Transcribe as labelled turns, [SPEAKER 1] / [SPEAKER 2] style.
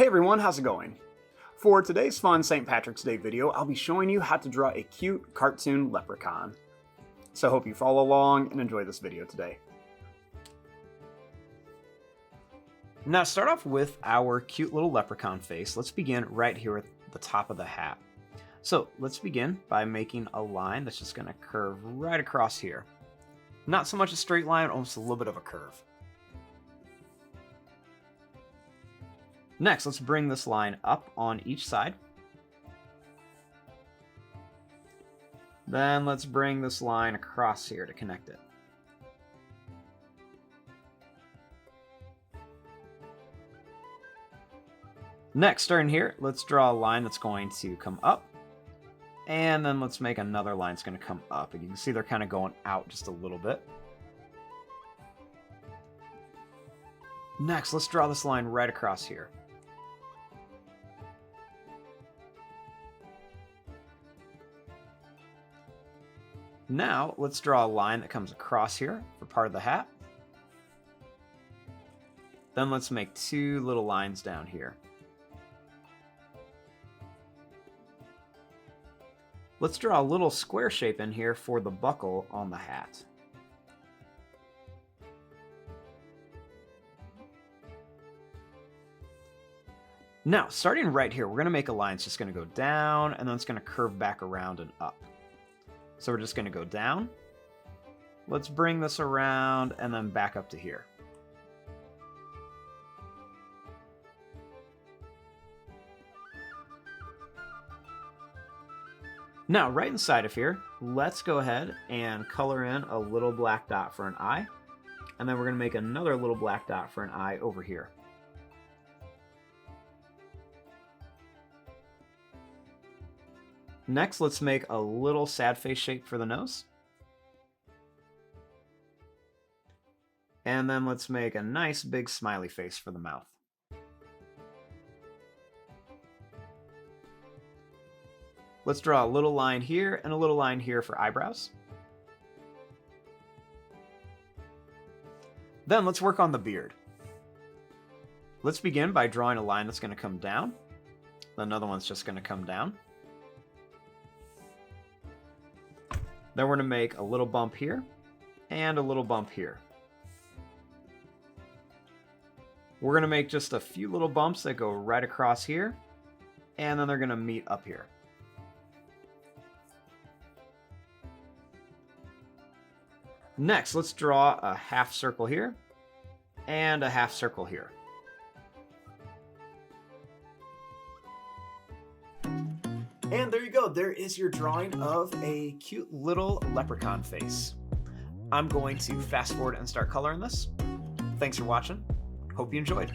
[SPEAKER 1] Hey everyone, how's it going? For today's fun St. Patrick's Day video, I'll be showing you how to draw a cute cartoon leprechaun. So I hope you follow along and enjoy this video today. Now to start off with our cute little leprechaun face, let's begin right here at the top of the hat. So let's begin by making a line that's just going to curve right across here. Not so much a straight line, almost a little bit of a curve. Next, let's bring this line up on each side. Then let's bring this line across here to connect it. Next, starting here, let's draw a line that's going to come up. And then let's make another line that's going to come up. And you can see they're kind of going out just a little bit. Next, let's draw this line right across here. Now, let's draw a line that comes across here for part of the hat. Then let's make two little lines down here. Let's draw a little square shape in here for the buckle on the hat. Now, starting right here, we're going to make a line that's just going to go down, and then it's going to curve back around and up. So we're just going to go down. Let's bring this around and then back up to here. Now, right inside of here, let's go ahead and color in a little black dot for an eye. And then we're going to make another little black dot for an eye over here. Next, let's make a little sad face shape for the nose. And then let's make a nice big smiley face for the mouth. Let's draw a little line here and a little line here for eyebrows. Then let's work on the beard. Let's begin by drawing a line that's going to come down. Another one's just going to come down. Then we're going to make a little bump here and a little bump here. We're going to make just a few little bumps that go right across here, and then they're going to meet up here. Next, let's draw a half circle here and a half circle here. And there you go, there is your drawing of a cute little leprechaun face. I'm going to fast forward and start coloring this. Thanks for watching. Hope you enjoyed.